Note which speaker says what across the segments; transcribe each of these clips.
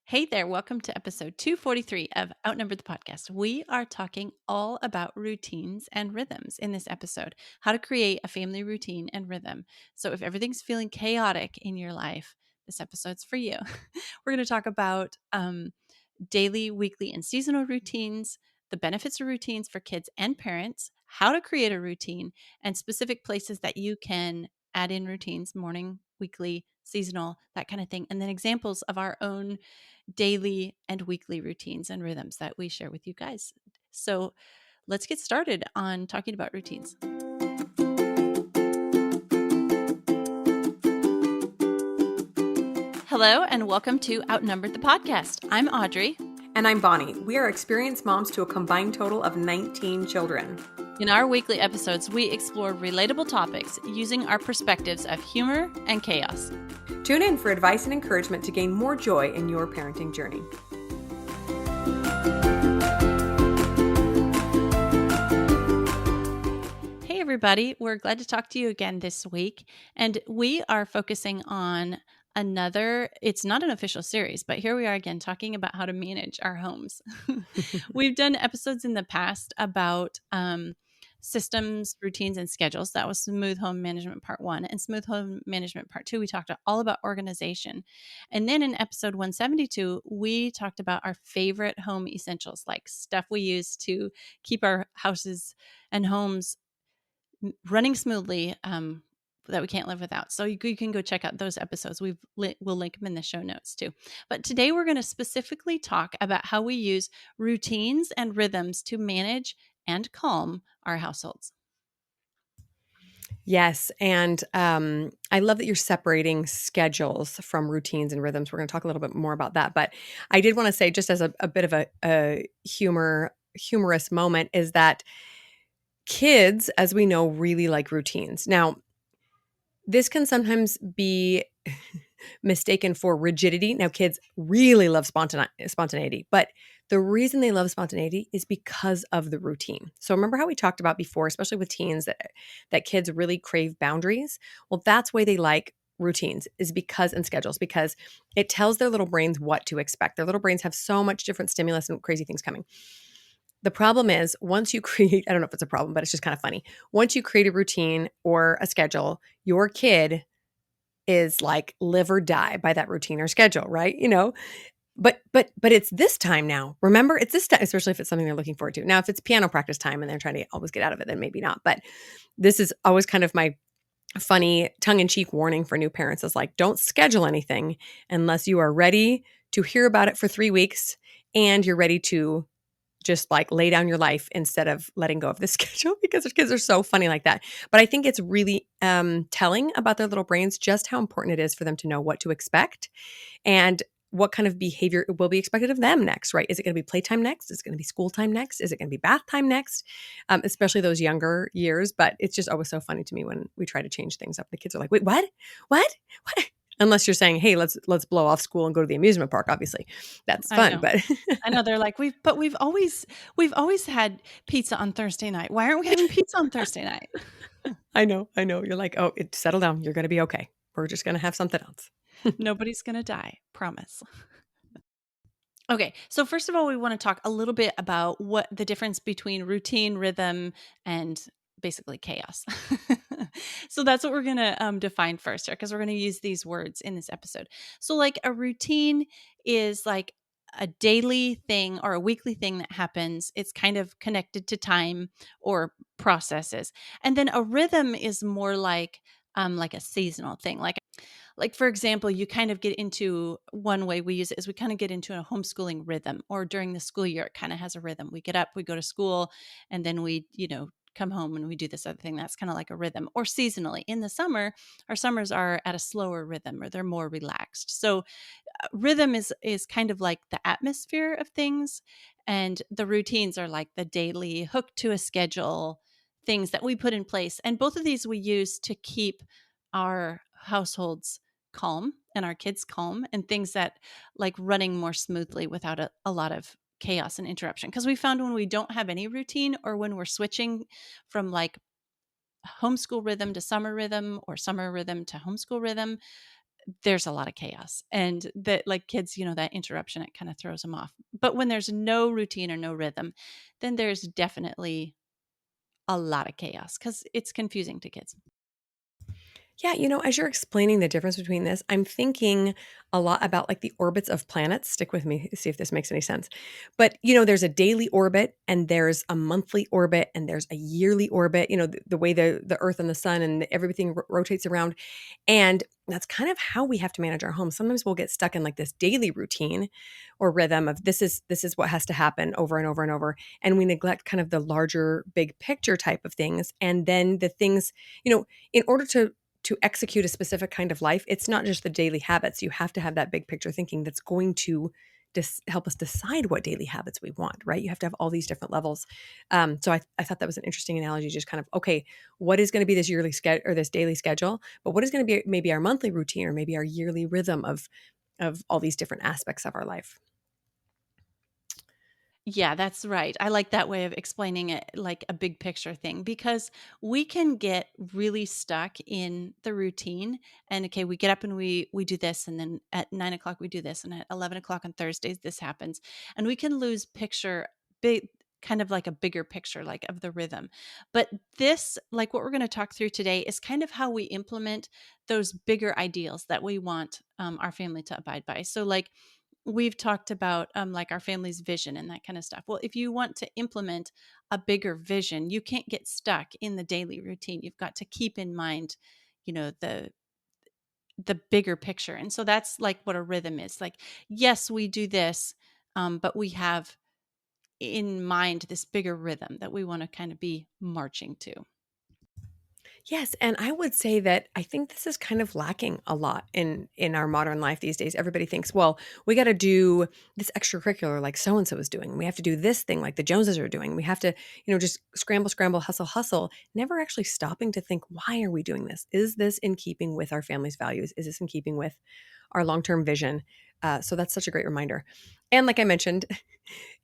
Speaker 1: Hey there, welcome to episode 243 of Outnumbered the podcast. We are talking all about routines and rhythms in this episode, how to create a family routine and rhythm. So if everything's feeling chaotic in your life, this episode's for you. We're going to talk about daily, weekly, and seasonal routines, the benefits of routines for kids and parents, how to create a routine, and specific places that you can add in routines, morning, weekly, seasonal, that kind of thing. And then examples of our own daily and weekly routines and rhythms that we share with you guys. So let's get started on talking about routines. Hello, and welcome to Outnumbered the podcast. I'm Audrey.
Speaker 2: And I'm Bonnie. We are experienced moms to a combined total of 19 children.
Speaker 1: In our weekly episodes, we explore relatable topics using our perspectives of humor and chaos.
Speaker 2: Tune in for advice and encouragement to gain more joy in your parenting journey.
Speaker 1: Hey, everybody. We're glad to talk to you again this week. And we are focusing on it's not an official series, but here we are again talking about how to manage our homes. We've done episodes in the past about systems, routines, and schedules. That was Smooth Home Management Part 1. And Smooth Home Management Part 2, we talked all about organization. And then in episode 172, we talked about our favorite home essentials, like stuff we use to keep our houses and homes running smoothly, that we can't live without. So you can go check out those episodes. We'll link them in the show notes too. But today we're going to specifically talk about how we use routines and rhythms to manage and calm our households.
Speaker 2: Yes, and I love that you're separating schedules from routines and rhythms. We're going to talk a little bit more about that. But I did want to say, just as a bit of a humorous moment, is that kids, as we know, really like routines. Now, this can sometimes be mistaken for rigidity. Now, kids really love spontaneity, but the reason they love spontaneity is because of the routine. So remember how we talked about before, especially with teens, that kids really crave boundaries? Well, that's why they like routines and schedules, because it tells their little brains what to expect. Their little brains have so much different stimulus and crazy things coming. The problem is once you create, I don't know if it's a problem, but it's just kind of funny. Once you create a routine or a schedule, your kid is like live or die by that routine or schedule, right? But it's this time now. Remember, it's this time, especially if it's something they're looking forward to. Now, if it's piano practice time and they're trying to always get out of it, then maybe not. But this is always kind of my funny tongue-in-cheek warning for new parents is like, don't schedule anything unless you are ready to hear about it for 3 weeks and you're ready to just like lay down your life instead of letting go of the schedule, because their kids are so funny like that. But I think it's really telling about their little brains just how important it is for them to know what to expect and what kind of behavior will be expected of them next, right? Is it going to be playtime next? Is it going to be school time next? Is it going to be bath time next? Especially those younger years. But it's just always so funny to me when we try to change things up. The kids are like, wait, what? What? Unless you're saying, hey, let's blow off school and go to the amusement park. Obviously, that's fun. But
Speaker 1: I know they're like, we've always had pizza on Thursday night. Why aren't we having pizza on Thursday night?
Speaker 2: I know. You're like, oh, settle down. You're going to be okay. We're just going to have something else.
Speaker 1: Nobody's going to die. Promise. Okay, so first of all, we want to talk a little bit about what the difference between routine, rhythm, and basically chaos. So that's what we're going to define first here, because we're going to use these words in this episode. So like a routine is like a daily thing or a weekly thing that happens. It's kind of connected to time or processes. And then a rhythm is more like a seasonal thing. Like, for example, you kind of get into one way we use it is we kind of get into a homeschooling rhythm, or during the school year, it kind of has a rhythm. We get up, we go to school, and then we, come home and we do this other thing. That's kind of like a rhythm. Or seasonally in the summer, our summers are at a slower rhythm or they're more relaxed. So rhythm is kind of like the atmosphere of things, and the routines are like the daily hook to a schedule things that we put in place. And both of these we use to keep our households calm and our kids calm, and things that like running more smoothly without a lot of chaos and interruption. Because we found when we don't have any routine, or when we're switching from like homeschool rhythm to summer rhythm or summer rhythm to homeschool rhythm, there's a lot of chaos. And that, like kids, that interruption, it kind of throws them off. But when there's no routine or no rhythm, then there's definitely a lot of chaos because it's confusing to kids.
Speaker 2: Yeah, as you're explaining the difference between this, I'm thinking a lot about like the orbits of planets. Stick with me, see if this makes any sense. But, there's a daily orbit and there's a monthly orbit and there's a yearly orbit, the way the earth and the sun and everything rotates around. And that's kind of how we have to manage our home. Sometimes we'll get stuck in like this daily routine or rhythm of this is what has to happen over and over and over. And we neglect kind of the larger big picture type of things. And then the things, in order to execute a specific kind of life, it's not just the daily habits. You have to have that big picture thinking that's going to help us decide what daily habits we want, right? You have to have all these different levels. So I thought that was an interesting analogy, just kind of, okay, what is going to be this yearly schedule or this daily schedule, but what is going to be maybe our monthly routine or maybe our yearly rhythm of all these different aspects of our life.
Speaker 1: Yeah, that's right. I like that way of explaining it, like a big picture thing, because we can get really stuck in the routine. And okay, we get up and we do this, and then at 9 o'clock we do this, and at 11 o'clock on Thursdays this happens, and we can lose picture, big, kind of like a bigger picture, like of the rhythm. But this, like what we're going to talk through today, is kind of how we implement those bigger ideals that we want our family to abide by. So, like we've talked about like our family's vision and that kind of stuff. Well, if you want to implement a bigger vision, you can't get stuck in the daily routine. You've got to keep in mind, the bigger picture. And so that's like what a rhythm is. Like, yes, we do this, but we have in mind this bigger rhythm that we want to kind of be marching to.
Speaker 2: Yes, and I would say that I think this is kind of lacking a lot in our modern life these days. Everybody thinks, well, we got to do this extracurricular like so and so is doing. We have to do this thing like the Joneses are doing. We have to, just scramble, scramble, hustle, hustle. Never actually stopping to think, why are we doing this? Is this in keeping with our family's values? Is this in keeping with our long term vision? So that's such a great reminder. And like I mentioned,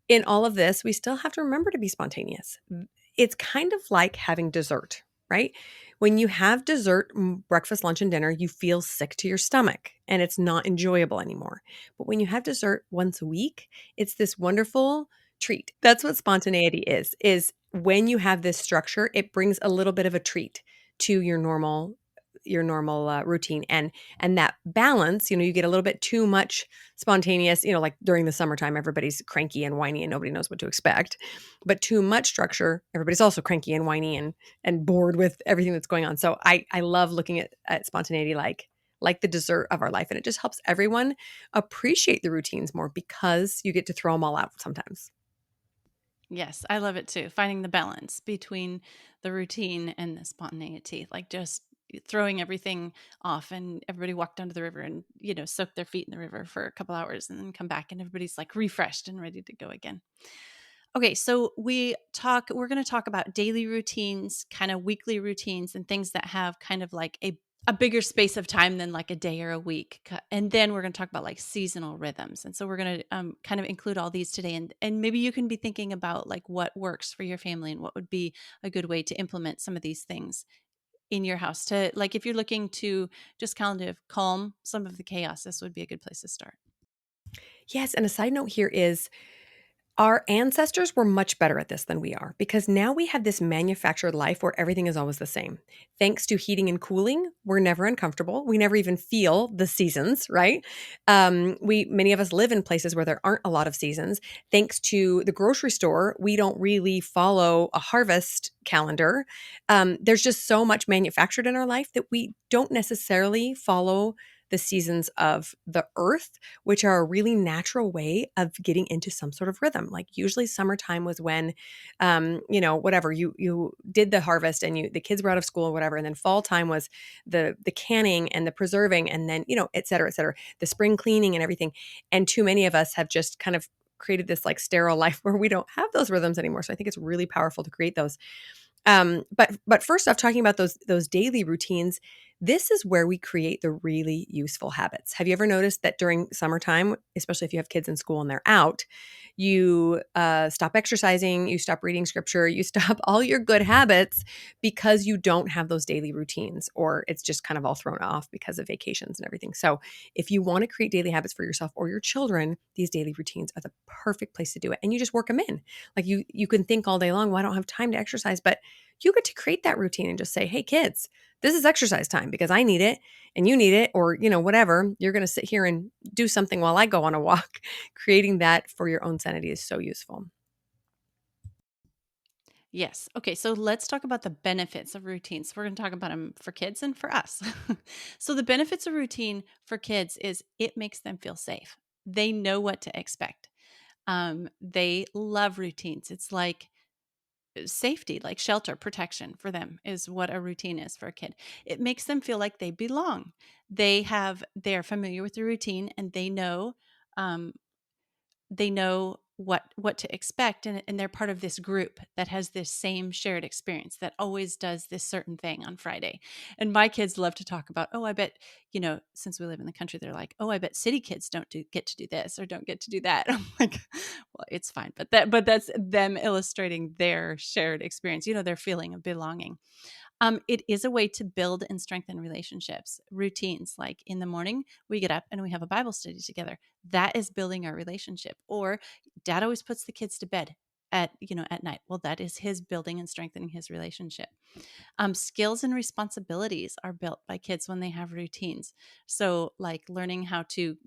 Speaker 2: in all of this, we still have to remember to be spontaneous. It's kind of like having dessert, right? When you have dessert, breakfast, lunch, and dinner, you feel sick to your stomach and it's not enjoyable anymore. But when you have dessert once a week, it's this wonderful treat. That's what spontaneity is when you have this structure, it brings a little bit of a treat to your normal routine and that balance, you get a little bit too much spontaneous, like during the summertime everybody's cranky and whiny and nobody knows what to expect, but too much structure, everybody's also cranky and whiny and bored with everything that's going on. So I love looking at spontaneity like the dessert of our life, and it just helps everyone appreciate the routines more because you get to throw them all out sometimes.
Speaker 1: Yes, I love it too. Finding the balance between the routine and the spontaneity, like just throwing everything off and everybody walk down to the river and, soak their feet in the river for a couple hours and then come back and everybody's like refreshed and ready to go again. Okay, so we're going to talk about daily routines, kind of weekly routines and things that have kind of like a bigger space of time than like a day or a week. And then we're going to talk about like seasonal rhythms. And so we're going to kind of include all these today. And maybe you can be thinking about like what works for your family and what would be a good way to implement some of these things in your house to, like, if you're looking to just kind of calm some of the chaos, this would be a good place to start.
Speaker 2: Yes, and a side note here is our ancestors were much better at this than we are because now we have this manufactured life where everything is always the same. Thanks to heating and cooling, we're never uncomfortable. We never even feel the seasons, right? We many of us live in places where there aren't a lot of seasons. Thanks to the grocery store, we don't really follow a harvest calendar. There's just so much manufactured in our life that we don't necessarily follow the seasons of the earth, which are a really natural way of getting into some sort of rhythm. Like usually summertime was when, whatever you did the harvest and the kids were out of school or whatever. And then fall time was the canning and the preserving and then, et cetera, et cetera, the spring cleaning and everything. And too many of us have just kind of created this like sterile life where we don't have those rhythms anymore. So I think it's really powerful to create those. But first off, talking about those daily routines, This is where we create the really useful habits. Have you ever noticed that during summertime, especially if you have kids in school and they're out, you stop exercising, you stop reading scripture, you stop all your good habits because you don't have those daily routines, or it's just kind of all thrown off because of vacations and everything. So, if you want to create daily habits for yourself or your children, these daily routines are the perfect place to do it. And you just work them in. Like you can think all day long, well, I don't have time to exercise, but you get to create that routine and just say, hey, kids, this is exercise time because I need it and you need it, or, whatever. You're going to sit here and do something while I go on a walk. Creating that for your own sanity is so useful.
Speaker 1: Yes. Okay. So let's talk about the benefits of routines. We're going to talk about them for kids and for us. So, the benefits of routine for kids is it makes them feel safe. They know what to expect. They love routines. It's like safety, like shelter, protection for them is what a routine is for a kid. It makes them feel like they belong. They're familiar with the routine and um, they know what to expect, and they're part of this group that has this same shared experience that always does this certain thing on Friday. And my kids love to talk about, oh, I bet, since we live in the country, they're like, oh, I bet city kids don't get to do this or don't get to do that. I'm like, well, it's fine, but that's them illustrating their shared experience, their feeling of belonging. It is a way to build and strengthen relationships. Routines, like in the morning, we get up and we have a Bible study together. That is building our relationship. Or dad always puts the kids to bed at night. Well, that is his building and strengthening his relationship. Skills and responsibilities are built by kids when they have routines. So, like learning how to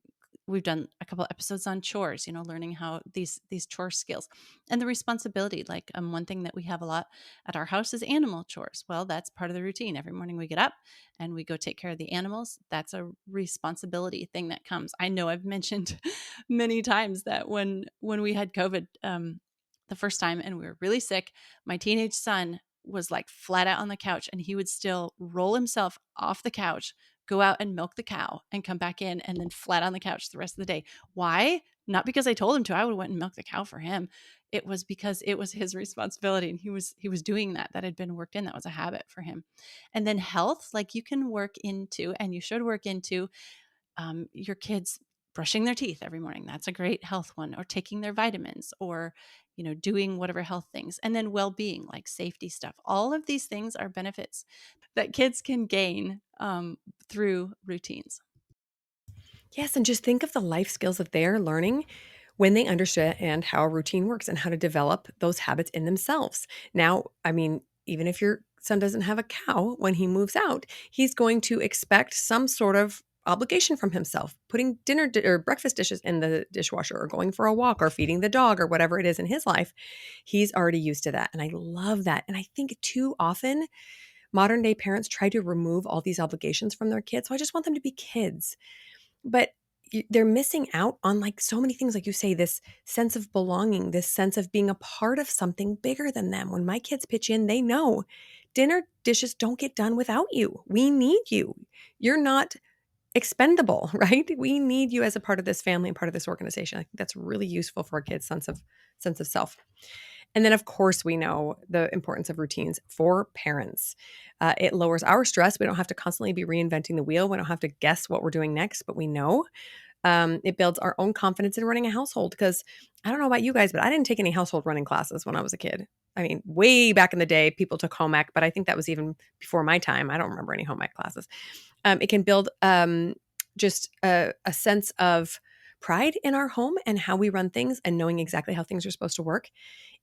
Speaker 1: we've done a couple episodes on chores, learning how these chore skills and the responsibility. Like one thing that we have a lot at our house is animal chores. Well, that's part of the routine. Every morning we get up and we go take care of the animals. That's a responsibility thing that comes. I know I've mentioned many times that when we had COVID, the first time, and we were really sick, my teenage son was like flat out on the couch, and he would still roll himself off the couch, go out and milk the cow, and come back in, and then flat on the couch the rest of the day. Why? Not because I told him to. I would have went and milked the cow for him. It was because it was his responsibility, and he was doing that. That had been worked in. That was a habit for him. And then health, like you can work into, and you should work into, your kids brushing their teeth every morning. That's a great health one, or taking their vitamins, or doing whatever health things. And then well-being, like safety stuff. All of these things are benefits that kids can gain through routines.
Speaker 2: Yes, and just think of the life skills that they're learning when they understand how a routine works and how to develop those habits in themselves. Now, I mean, even if your son doesn't have a cow when he moves out, he's going to expect some sort of obligation from himself, putting or breakfast dishes in the dishwasher, or going for a walk, or feeding the dog, or whatever it is in his life. He's already used to that. And I love that. And I think too often modern day parents try to remove all these obligations from their kids. So I just want them to be kids, but they're missing out on like so many things. Like you say, this sense of belonging, this sense of being a part of something bigger than them. When my kids pitch in, they know dinner dishes don't get done without you. We need you. You're not expendable, right? We need you as a part of this family and part of this organization. I think that's really useful for a kid's sense of self. And then, of course, we know the importance of routines for parents. It lowers our stress. We don't have to constantly be reinventing the wheel. We don't have to guess what we're doing next, but we know. It builds our own confidence in running a household, because I don't know about you guys, but I didn't take any household running classes when I was a kid. I mean, way back in the day, people took home ec, but I think that was even before my time. I don't remember any home ec classes. It can build just a sense of pride in our home and how we run things, and knowing exactly how things are supposed to work.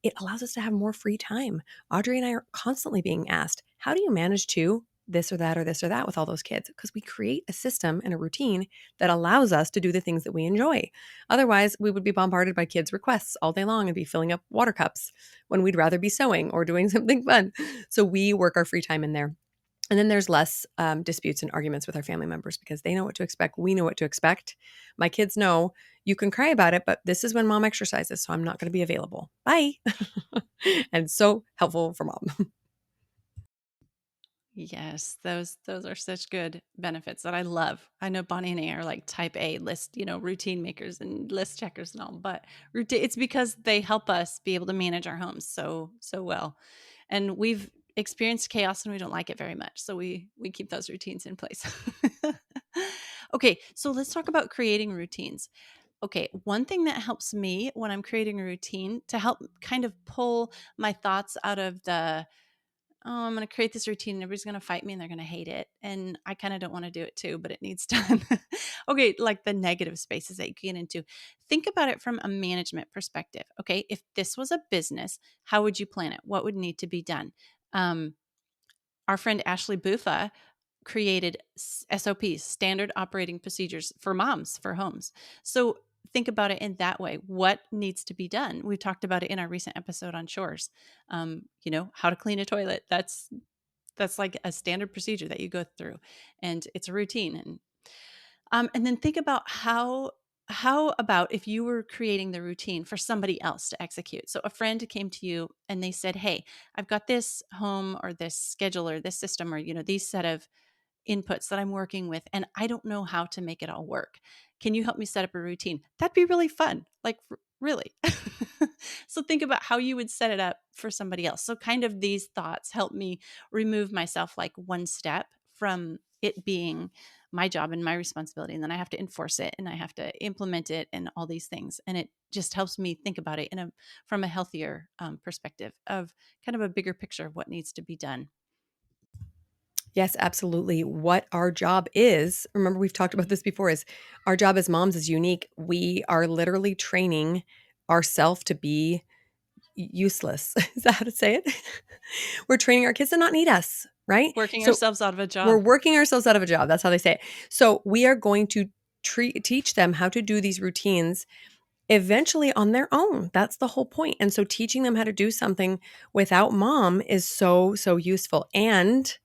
Speaker 2: It allows us to have more free time. Audrey and I are constantly being asked, how do you manage to this or that or this or that with all those kids? Because we create a system and a routine that allows us to do the things that we enjoy. Otherwise, we would be bombarded by kids' requests all day long and be filling up water cups when we'd rather be sewing or doing something fun. So we work our free time in there. And then there's less disputes and arguments with our family members, because they know what to expect. We know what to expect. My kids know you can cry about it, but this is when mom exercises, so I'm not going to be available. Bye. And so helpful for mom.
Speaker 1: Yes, those are such good benefits that I love. I know Bonnie and I are like type A list, routine makers and list checkers and all, but it's because they help us be able to manage our homes so well. And experience chaos and we don't like it very much. So we keep those routines in place. Okay, so let's talk about creating routines. Okay, one thing that helps me when I'm creating a routine to help kind of pull my thoughts out of the, oh, I'm going to create this routine and everybody's going to fight me and they're going to hate it. And I kind of don't want to do it too, but it needs done. Okay, like the negative spaces that you get into. Think about it from a management perspective. Okay, if this was a business, how would you plan it? What would need to be done? Um, our friend Ashley Buffa created SOPs, standard operating procedures for moms for homes. So think about it in that way. What needs to be done? We talked about it in our recent episode on chores. How to clean a toilet. That's like a standard procedure that you go through, and it's a routine. And then think about how about if you were creating the routine for somebody else to execute. So a friend came to you and they said, "Hey, I've got this home or this schedule or this system or these set of inputs that I'm working with, and I don't know how to make it all work. Can you help me set up a routine?" That'd be really fun. Like, really. So think about how you would set it up for somebody else. So kind of these thoughts help me remove myself like one step from it being my job and my responsibility. And then I have to enforce it and I have to implement it and all these things. And it just helps me think about it from a healthier perspective of kind of a bigger picture of what needs to be done.
Speaker 2: Yes, absolutely. What our job is, remember we've talked about this before, is our job as moms is unique. We are literally training ourselves to be useless. Is that how to say it? We're training our kids to not need us, right?
Speaker 1: Working
Speaker 2: So
Speaker 1: ourselves out of a
Speaker 2: we're
Speaker 1: job.
Speaker 2: working ourselves out of a job. That's how they say it. So we are going to teach them how to do these routines eventually on their own. That's the whole point. And so teaching them how to do something without mom is so, so useful. And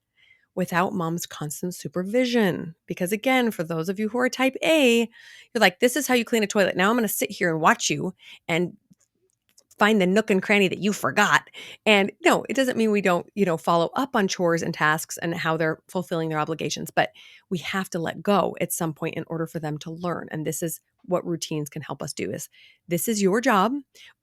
Speaker 2: without mom's constant supervision. Because again, for those of you who are type A, you're like, this is how you clean a toilet. Now I'm going to sit here and watch you and find the nook and cranny that you forgot. And no, it doesn't mean we don't, follow up on chores and tasks and how they're fulfilling their obligations, but we have to let go at some point in order for them to learn. And this is what routines can help us do is this is your job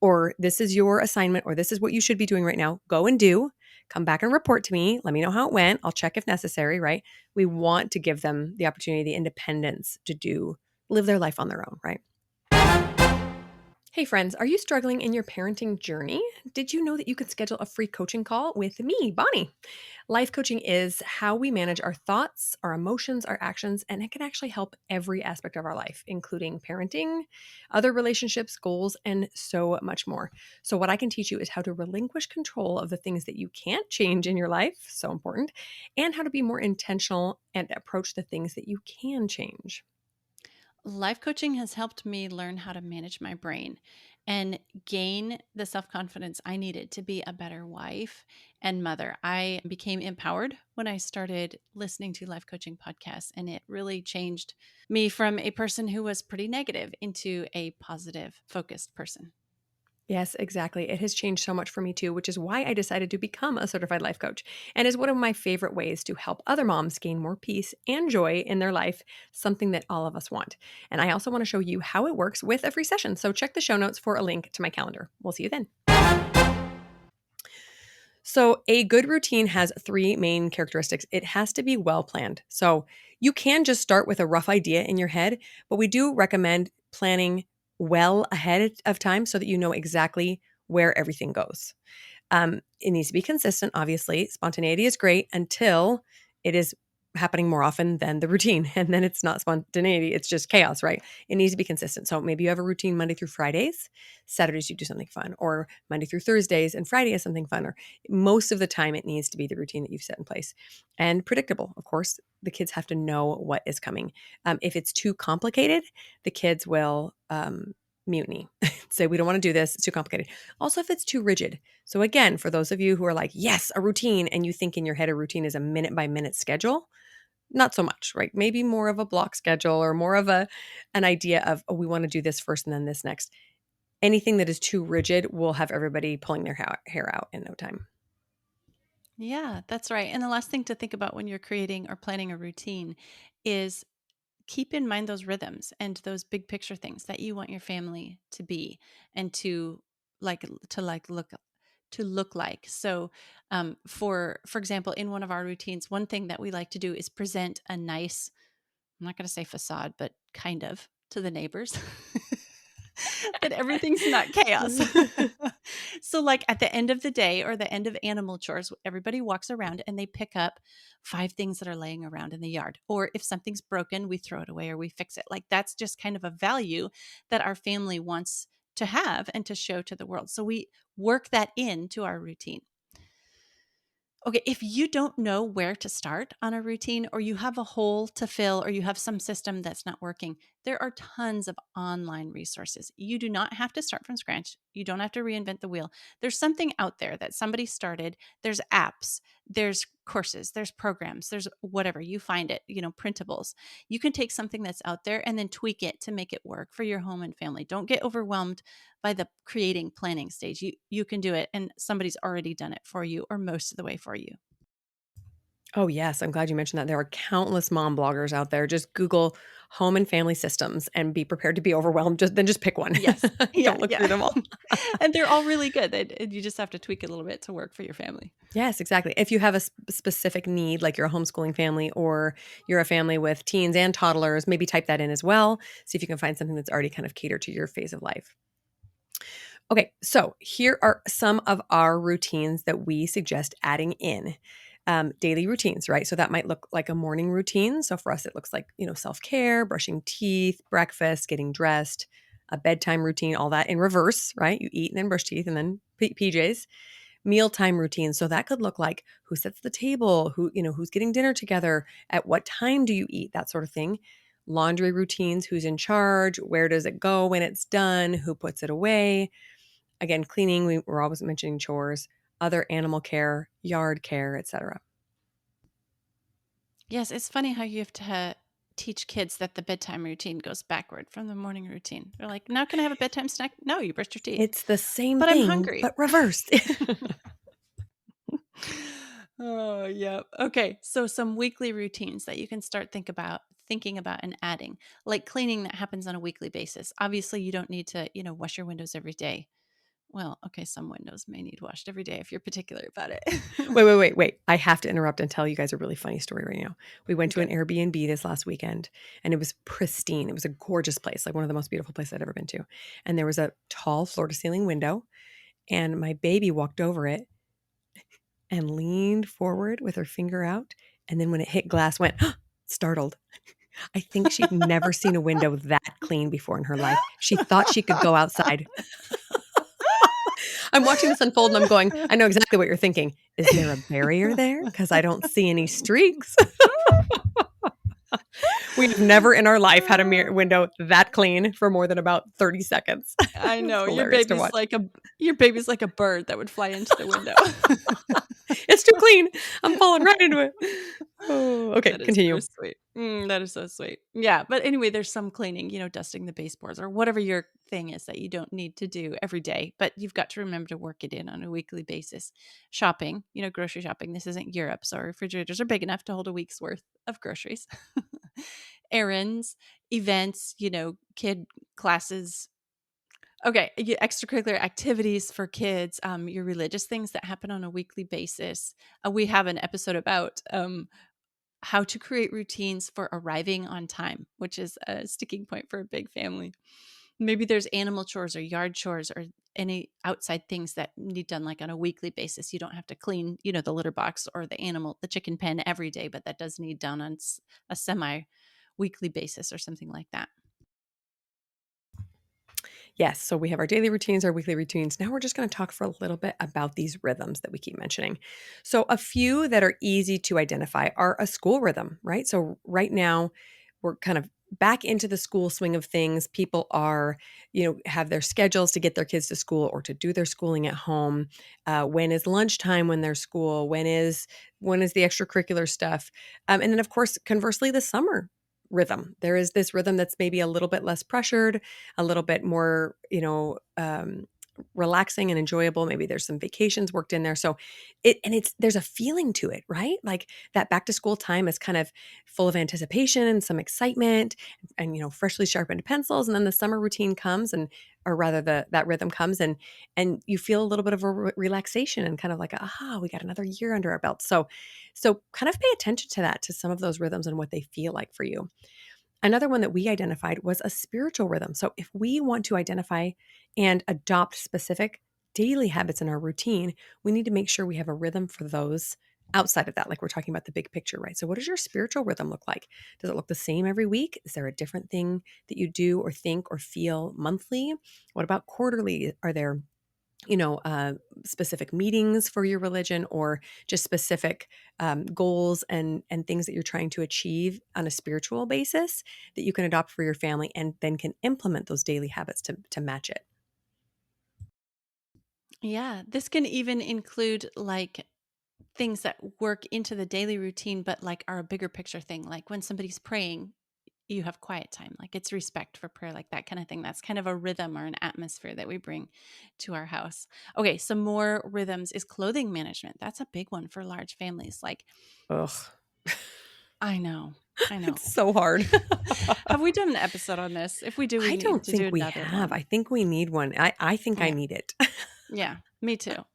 Speaker 2: or this is your assignment or this is what you should be doing right now. Go and do. Come back and report to me. Let me know how it went. I'll check if necessary, right? We want to give them the opportunity, the independence to live their life on their own, right? Hey friends, are you struggling in your parenting journey? Did you know that you could schedule a free coaching call with me, Bonnie? Life coaching is how we manage our thoughts, our emotions, our actions, and it can actually help every aspect of our life, including parenting, other relationships, goals, and so much more. So, what I can teach you is how to relinquish control of the things that you can't change in your life, so important, and how to be more intentional and approach the things that you can change.
Speaker 1: Life coaching has helped me learn how to manage my brain and gain the self confidence I needed to be a better wife and mother. I became empowered when I started listening to life coaching podcasts, and it really changed me from a person who was pretty negative into a positive, focused person.
Speaker 2: Yes, exactly. It has changed so much for me too, which is why I decided to become a certified life coach and is one of my favorite ways to help other moms gain more peace and joy in their life, something that all of us want. And I also want to show you how it works with a free session. So check the show notes for a link to my calendar. We'll see you then. So, a good routine has three main characteristics. It has to be well planned. So, you can just start with a rough idea in your head, but we do recommend planning well ahead of time so that you know exactly where everything goes. It needs to be consistent, obviously. Spontaneity is great until it is happening more often than the routine. And then it's not spontaneity, it's just chaos, right? It needs to be consistent. So maybe you have a routine Monday through Fridays. Saturdays, you do something fun, or Monday through Thursdays, and Friday is something fun. Or most of the time, it needs to be the routine that you've set in place and predictable. Of course, the kids have to know what is coming. If it's too complicated, the kids will mutiny, say, we don't want to do this. It's too complicated. Also, if it's too rigid. So, again, for those of you who are like, yes, a routine, and you think in your head a routine is a minute by minute schedule, not so much, right? Maybe more of a block schedule or more of an idea of, oh, we want to do this first and then this next. Anything that is too rigid will have everybody pulling their hair out in no time.
Speaker 1: Yeah, that's right. And the last thing to think about when you're creating or planning a routine is keep in mind those rhythms and those big picture things that you want your family to be and to like look to look like. So, for example, in one of our routines, one thing that we like to do is present a nice, I'm not going to say facade, but kind of, to the neighbors. That everything's not chaos. So, like at the end of the day or the end of animal chores, everybody walks around and they pick up 5 things that are laying around in the yard. Or if something's broken, we throw it away or we fix it. Like that's just kind of a value that our family wants to have and to show to the world. So we work that into our routine. Okay, if you don't know where to start on a routine, or you have a hole to fill, or you have some system that's not working, there are tons of online resources. You do not have to start from scratch. You don't have to reinvent the wheel. There's something out there that somebody started. There's apps, there's courses, there's programs, there's whatever. You find it, printables. You can take something that's out there and then tweak it to make it work for your home and family. Don't get overwhelmed by the creating planning stage. You can do it, and somebody's already done it for you or most of the way for you.
Speaker 2: Oh, yes. I'm glad you mentioned that. There are countless mom bloggers out there. Just Google home and family systems and be prepared to be overwhelmed. Just pick one.
Speaker 1: Yes. Yeah,
Speaker 2: Don't look through
Speaker 1: yeah.
Speaker 2: them all.
Speaker 1: And they're all really good. You just have to tweak it a little bit to work for your family.
Speaker 2: Yes, exactly. If you have a specific need, like you're a homeschooling family or you're a family with teens and toddlers, maybe type that in as well. See if you can find something that's already kind of catered to your phase of life. Okay, so here are some of our routines that we suggest adding in. Daily routines, right? So that might look like a morning routine. So for us, it looks like, self-care, brushing teeth, breakfast, getting dressed, a bedtime routine, all that in reverse, right? You eat and then brush teeth and then PJs. Mealtime routines. So that could look like who sets the table, who's getting dinner together, at what time do you eat, that sort of thing. Laundry routines, who's in charge, where does it go when it's done, who puts it away. Again, cleaning, we're always mentioning chores, other animal care, yard care, etc.
Speaker 1: Yes, it's funny how you have to teach kids that the bedtime routine goes backward from the morning routine. They're like, "Now can I have a bedtime snack?" "No, you brushed your teeth."
Speaker 2: It's the same
Speaker 1: "But I'm
Speaker 2: thing,
Speaker 1: hungry."
Speaker 2: but reversed.
Speaker 1: Oh, yeah. Okay, so some weekly routines that you can start thinking about and adding, like cleaning that happens on a weekly basis. Obviously, you don't need to, wash your windows every day. Well, okay, some windows may need washed every day if you're particular about it.
Speaker 2: Wait. I have to interrupt and tell you guys a really funny story right now. We went to an
Speaker 1: Okay.
Speaker 2: Airbnb this last weekend and it was pristine. It was a gorgeous place, like one of the most beautiful places I'd ever been to. And there was a tall floor to ceiling window and my baby walked over it and leaned forward with her finger out. And then when it hit glass, went startled. I think she'd never seen a window that clean before in her life. She thought she could go outside. I'm watching this unfold and I'm going, I know exactly what you're thinking. Is there a barrier there? Because I don't see any streaks. We have never in our life had a mirror window that clean for more than about 30 seconds.
Speaker 1: I
Speaker 2: It was
Speaker 1: know
Speaker 2: hilarious to watch.
Speaker 1: your baby's like a bird that would fly into the window.
Speaker 2: It's too clean. I'm falling right into it. Oh, okay,
Speaker 1: That is so
Speaker 2: continue.
Speaker 1: sweet. That is so sweet. Yeah, but anyway, there's some cleaning, dusting the baseboards or whatever your thing is that you don't need to do every day, but you've got to remember to work it in on a weekly basis. Shopping, grocery shopping. This isn't Europe, so our refrigerators are big enough to hold a week's worth of groceries. Errands, events, kid classes. Okay, extracurricular activities for kids, your religious things that happen on a weekly basis. We have an episode about how to create routines for arriving on time, which is a sticking point for a big family. Maybe there's animal chores or yard chores or any outside things that need done like on a weekly basis. You don't have to clean, the litter box or the chicken pen every day, but that does need done on a semi weekly basis or something like that.
Speaker 2: Yes. So we have our daily routines, our weekly routines. Now we're just going to talk for a little bit about these rhythms that we keep mentioning. So a few that are easy to identify are a school rhythm, right? So right now we're kind of back into the school swing of things. People are, have their schedules to get their kids to school or to do their schooling at home. When is lunchtime when they're school? When is the extracurricular stuff? And then of course, conversely, the summer rhythm. There is this rhythm that's maybe a little bit less pressured, a little bit more, relaxing and enjoyable. Maybe there's some vacations worked in there. So there's a feeling to it, right? Like that back to school time is kind of full of anticipation and some excitement and, freshly sharpened pencils. And then the summer routine comes or rather that rhythm comes and you feel a little bit of a relaxation and kind of like, aha, we got another year under our belt. So kind of pay attention to that, to some of those rhythms and what they feel like for you. Another one that we identified was a spiritual rhythm. So if we want to identify and adopt specific daily habits in our routine, we need to make sure we have a rhythm for those outside of that. Like we're talking about the big picture, right? So what does your spiritual rhythm look like? Does it look the same every week? Is there a different thing that you do or think or feel monthly? What about quarterly? Are there specific meetings for your religion, or just specific goals and things that you're trying to achieve on a spiritual basis that you can adopt for your family and then can implement those daily habits to match it?
Speaker 1: Yeah, this can even include like things that work into the daily routine, but like are a bigger picture thing. Like when somebody's praying, you have quiet time, like it's respect for prayer, like that kind of thing. That's kind of a rhythm or an atmosphere that we bring to our house. Okay, some more rhythms is clothing management. That's a big one for large families. Like,
Speaker 2: Ugh,
Speaker 1: I know, I know.
Speaker 2: it's so hard.
Speaker 1: Have we done an episode on this? If we do, we
Speaker 2: I
Speaker 1: need
Speaker 2: don't
Speaker 1: to do
Speaker 2: think we
Speaker 1: another
Speaker 2: have.
Speaker 1: one.
Speaker 2: I think we need one. I think I
Speaker 1: Yeah,
Speaker 2: need it.
Speaker 1: yeah, me too.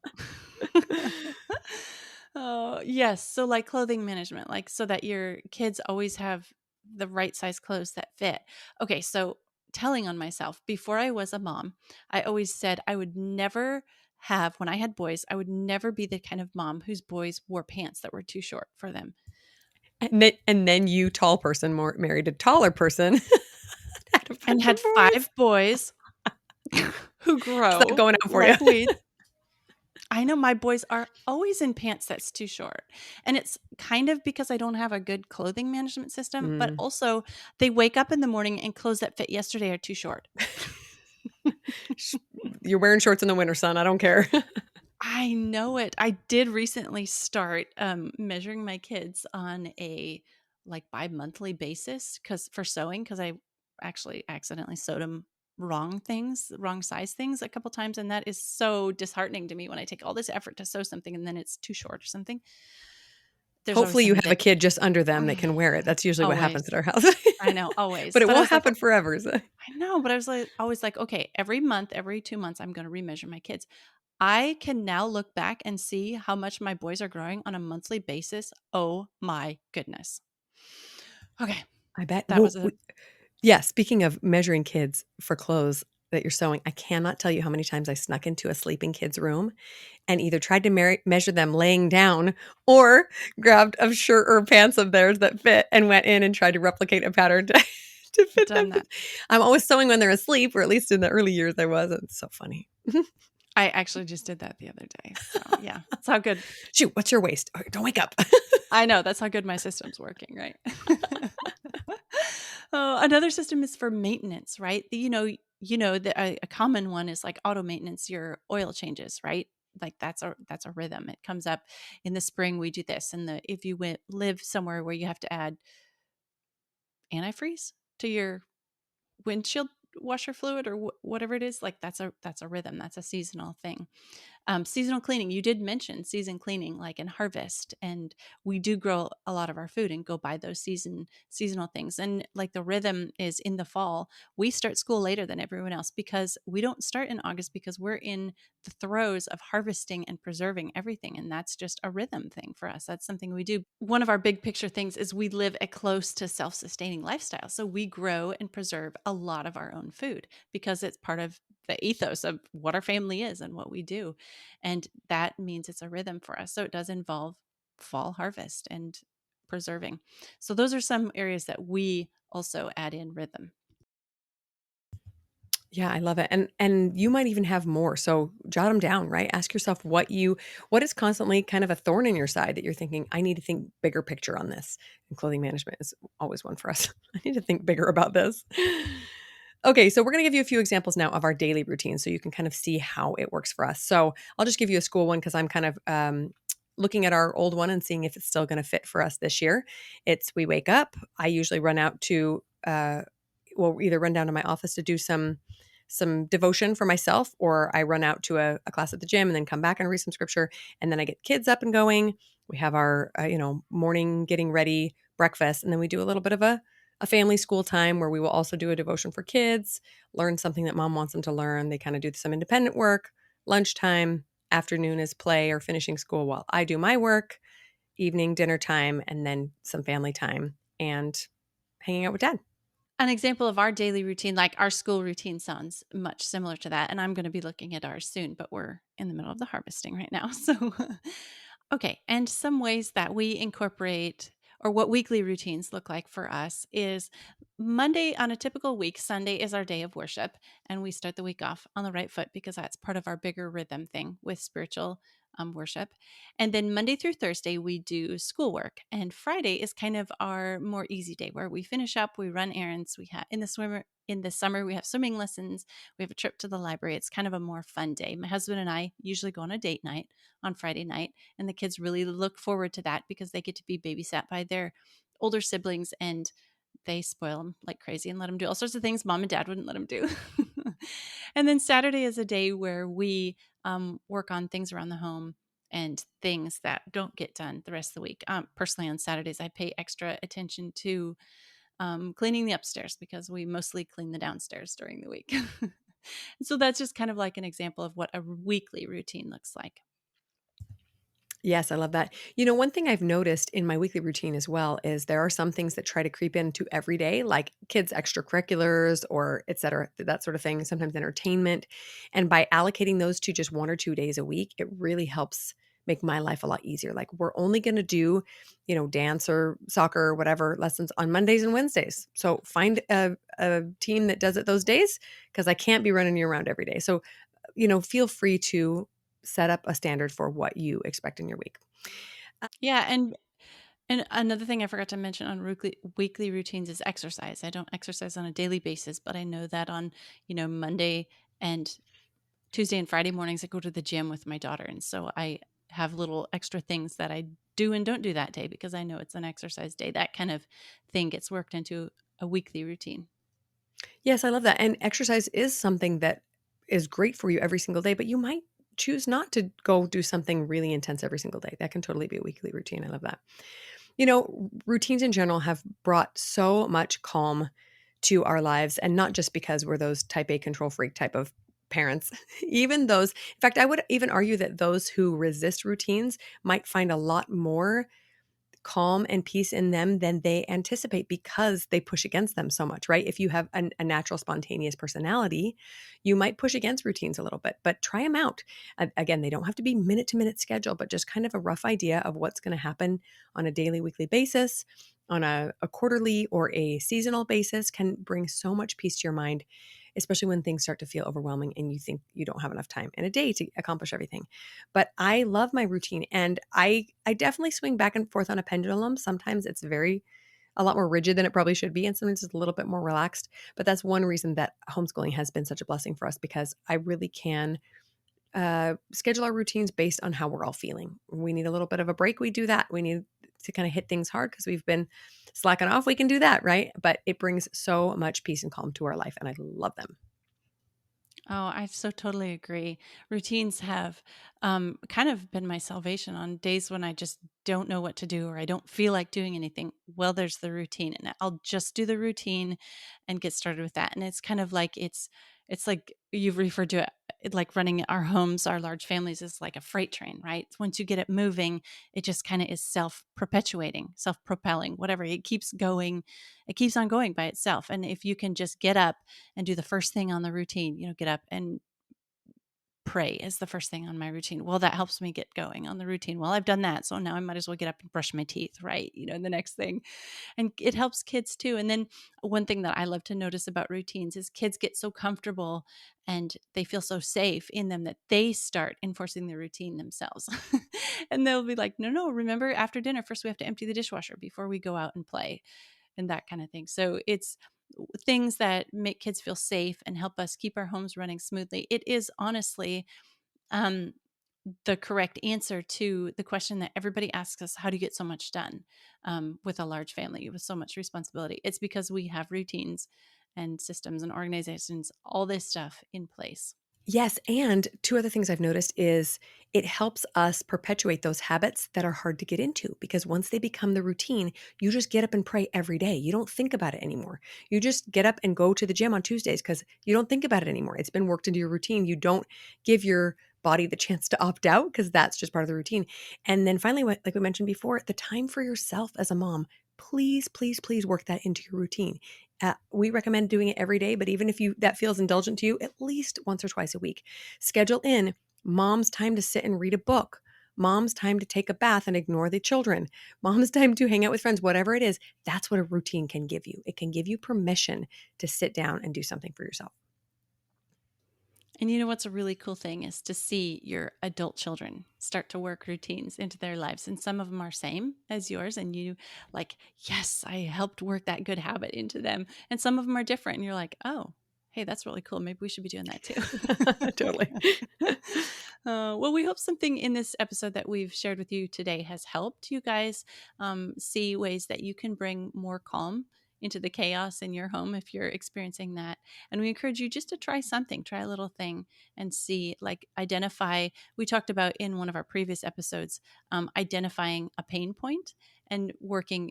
Speaker 1: Oh, yes. So, like clothing management, like so that your kids always have the right size clothes that fit. Okay. So, telling on myself, before I was a mom, I always said I would never have, when I had boys, I would never be the kind of mom whose boys wore pants that were too short for them
Speaker 2: And then you, tall person, more married a taller person, had a
Speaker 1: and
Speaker 2: bunch of
Speaker 1: had
Speaker 2: boys.
Speaker 1: five boys who
Speaker 2: How's that
Speaker 1: grow
Speaker 2: going out for you?
Speaker 1: like weeds. I know my boys are always in pants that's too short. And it's kind of because I don't have a good clothing management system, but
Speaker 2: Mm.
Speaker 1: also they wake up in the morning and clothes that fit yesterday are too short.
Speaker 2: Sh- You're wearing shorts in the winter, son. I don't care.
Speaker 1: I know it. I did recently start measuring my kids on a like bi-monthly basis because for sewing, because I actually accidentally sewed them wrong size things a couple times. And that is so disheartening to me when I take all this effort to sew something and then it's too short or something. There's always
Speaker 2: Hopefully you
Speaker 1: some
Speaker 2: have a
Speaker 1: that
Speaker 2: kid just under them that can wear it. That's usually what
Speaker 1: always.
Speaker 2: happens at our house.
Speaker 1: I know, always.
Speaker 2: But it
Speaker 1: But I
Speaker 2: won't
Speaker 1: was like,
Speaker 2: happen forever. So.
Speaker 1: I know, but I was like, always like, okay, every month, every 2 months, I'm going to remeasure my kids. I can now look back and see how much my boys are growing on a monthly basis. Oh my goodness. Okay.
Speaker 2: I bet.
Speaker 1: That
Speaker 2: Well,
Speaker 1: was a,
Speaker 2: yeah, speaking of measuring kids for clothes that you're sewing, I cannot tell you how many times I snuck into a sleeping kid's room and either tried to measure them laying down or grabbed a shirt or pants of theirs that fit and went in and tried to replicate a pattern to fit them.
Speaker 1: done that.
Speaker 2: I'm always sewing when they're asleep, or at least in the early years I was. It's so funny.
Speaker 1: I actually just did that the other day. So yeah, that's how good.
Speaker 2: Shoot, what's your waist? Oh, don't wake up.
Speaker 1: I know that's how good my system's working, right? Oh, another system is for maintenance, right? That a common one is like auto maintenance, your oil changes, right? Like that's a rhythm. It comes up in the spring. We do this, and the if you live somewhere where you have to add antifreeze to your windshield washer fluid or whatever it is, like that's a rhythm. That's a seasonal thing. Seasonal cleaning. You did mention season cleaning, like in harvest, and we do grow a lot of our food and go buy those seasonal things. And like the rhythm is in the fall, we start school later than everyone else because we don't start in August because we're in the throes of harvesting and preserving everything, and that's just a rhythm thing for us. That's something we do. One of our big picture things is we live a close to self-sustaining lifestyle, so we grow and preserve a lot of our own food because it's part of the ethos of what our family is and what we do. And that means it's a rhythm for us. So it does involve fall harvest and preserving. So those are some areas that we also add in rhythm.
Speaker 2: Yeah, I love it. And you might even have more. So jot them down, right? Ask yourself what is constantly kind of a thorn in your side that you're thinking, I need to think bigger picture on this. And clothing management is always one for us. I need to think bigger about this. Okay, so we're going to give you a few examples now of our daily routine so you can kind of see how it works for us. So I'll just give you a school one because I'm kind of looking at our old one and seeing if it's still going to fit for us this year. We wake up. I usually run out to, we'll either run down to my office to do some some devotion for myself, or I run out to a class at the gym and then come back and read some scripture. And then I get kids up and going. We have our, morning getting ready breakfast. And then we do a little bit of a family school time where we will also do a devotion for kids, learn something that mom wants them to learn. They kind of do some independent work. Lunchtime, afternoon is play or finishing school while I do my work, evening dinner time, and then some family time and hanging out with dad.
Speaker 1: An example of our daily routine, like our school routine, sounds much similar to that. And I'm going to be looking at ours soon, but we're in the middle of the harvesting right now. So, okay. And some ways that we incorporate or what weekly routines look like for us is Monday on a typical week, Sunday is our day of worship. And we start the week off on the right foot because that's part of our bigger rhythm thing with spiritual worship. And then Monday through Thursday, we do schoolwork. And Friday is kind of our more easy day where we finish up, we run errands, we have in the summer, we have swimming lessons, we have a trip to the library. It's kind of a more fun day. My husband and I usually go on a date night on Friday night, and the kids really look forward to that because they get to be babysat by their older siblings and they spoil them like crazy and let them do all sorts of things mom and dad wouldn't let them do. And then Saturday is a day where we work on things around the home and things that don't get done the rest of the week. Personally, on Saturdays, I pay extra attention to cleaning the upstairs because we mostly clean the downstairs during the week. So that's just kind of like an example of what a weekly routine looks like.
Speaker 2: Yes, I love that. One thing I've noticed in my weekly routine as well is there are some things that try to creep into every day, like kids' extracurriculars or et cetera, that sort of thing, sometimes entertainment. And by allocating those to just 1 or 2 days a week, it really helps make my life a lot easier. Like we're only going to do, dance or soccer or whatever lessons on Mondays and Wednesdays. So find a team that does it those days because I can't be running you around every day. So, feel free to set up a standard for what you expect in your week.
Speaker 1: Yeah, and another thing I forgot to mention on weekly routines is exercise. I don't exercise on a daily basis, but I know that on, Monday and Tuesday and Friday mornings I go to the gym with my daughter. And so I have little extra things that I do and don't do that day because I know it's an exercise day. That kind of thing gets worked into a weekly routine.
Speaker 2: Yes, I love that. And exercise is something that is great for you every single day, but you might choose not to go do something really intense every single day. That can totally be a weekly routine. I love that. Routines in general have brought so much calm to our lives, and not just because we're those type A control freak type of parents. Even those, in fact, I would even argue that those who resist routines might find a lot more calm and peace in them than they anticipate because they push against them so much, right? If you have a natural spontaneous personality, you might push against routines a little bit, but try them out. Again, they don't have to be minute to minute schedule, but just kind of a rough idea of what's going to happen on a daily, weekly basis, on a quarterly or a seasonal basis can bring so much peace to your mind, especially when things start to feel overwhelming and you think you don't have enough time in a day to accomplish everything. But I love my routine, and I definitely swing back and forth on a pendulum. Sometimes it's a lot more rigid than it probably should be, and sometimes it's a little bit more relaxed. But that's one reason that homeschooling has been such a blessing for us because I really can schedule our routines based on how we're all feeling. We need a little bit of a break. We do that. We need to kind of hit things hard because we've been slacking off. We can do that, right? But it brings so much peace and calm to our life, and I love them.
Speaker 1: Oh, I so totally agree. Routines have kind of been my salvation on days when I just don't know what to do or I don't feel like doing anything. Well, there's the routine, and I'll just do the routine and get started with that. And it's kind of like it's like you've referred to it like running our homes, our large families is like a freight train, right? Once you get it moving, it just kind of is self perpetuating, self propelling, whatever. It keeps going, it keeps on going by itself. And if you can just get up and do the first thing on the routine, get up and pray is the first thing on my routine. Well, that helps me get going on the routine. Well, I've done that. So now I might as well get up and brush my teeth, right? The next thing. And it helps kids too. And then one thing that I love to notice about routines is kids get so comfortable and they feel so safe in them that they start enforcing the routine themselves. And they'll be like, no, no, remember after dinner, first we have to empty the dishwasher before we go out and play and that kind of thing. So it's things that make kids feel safe and help us keep our homes running smoothly. It is honestly um, the correct answer to the question that everybody asks us: how do you get so much done with a large family with so much responsibility? It's because we have routines and systems and organizations, all this stuff in place.
Speaker 2: Yes, and 2 other things I've noticed is it helps us perpetuate those habits that are hard to get into, because once they become the routine, you just get up and pray every day. You don't think about it anymore. You just get up and go to the gym on Tuesdays because you don't think about it anymore. It's been worked into your routine. You don't give your body the chance to opt out because that's just part of the routine. And then finally, like we mentioned before, the time for yourself as a mom. Please, please, please work that into your routine. We recommend doing it every day, but even if that feels indulgent to you, at least once or twice a week. Schedule in mom's time to sit and read a book, mom's time to take a bath and ignore the children, mom's time to hang out with friends, whatever it is. That's what a routine can give you. It can give you permission to sit down and do something for yourself.
Speaker 1: And you know what's a really cool thing is to see your adult children start to work routines into their lives. And some of them are same as yours. And you like, yes, I helped work that good habit into them. And some of them are different. And you're like, oh, hey, that's really cool. Maybe we should be doing that too.
Speaker 2: Totally.
Speaker 1: Well, we hope something in this episode that we've shared with you today has helped you guys see ways that you can bring more calm into the chaos in your home if you're experiencing that. And we encourage you just to try something, try a little thing and see, like identify. We talked about in one of our previous episodes, identifying a pain point and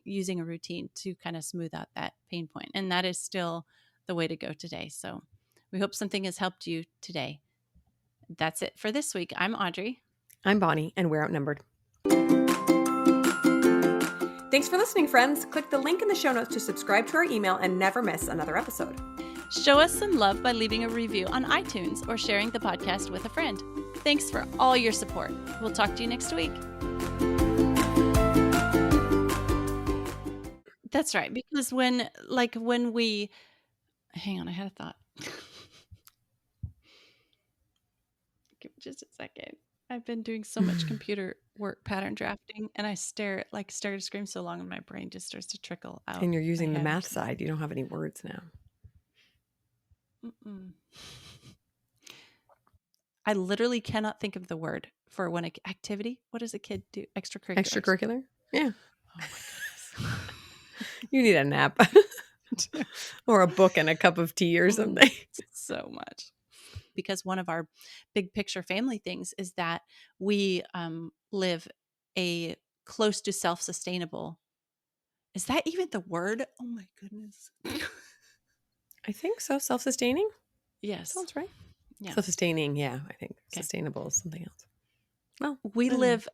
Speaker 1: using a routine to kind of smooth out that pain point. And that is still the way to go today. So we hope something has helped you today. That's it for this week. I'm Audrey.
Speaker 2: I'm Bonnie, and we're outnumbered. Thanks for listening, friends. Click the link in the show notes to subscribe to our email and never miss another episode.
Speaker 1: Show us some love by leaving a review on iTunes or sharing the podcast with a friend. Thanks for all your support. We'll talk to you next week. That's right. Because when we, hang on, I had a thought. Give me just a second. I've been doing so much computer work pattern drafting, and I stare to scream so long, and my brain just starts to trickle out.
Speaker 2: And you're using the math side. You don't have any words now.
Speaker 1: I literally cannot think of the word for when activity. What does a kid do? Extracurricular.
Speaker 2: Extracurricular? Yeah.
Speaker 1: Oh my goodness.
Speaker 2: You need a nap or a book and a cup of tea or something.
Speaker 1: So much. Because one of our big picture family things is that we live a close to self-sustainable. Is that even the word? Oh my goodness.
Speaker 2: I think so. Self-sustaining?
Speaker 1: Yes.
Speaker 2: Sounds right.
Speaker 1: Yeah.
Speaker 2: Self-sustaining. Yeah, I think. Okay. Sustainable is something else. Well,
Speaker 1: we live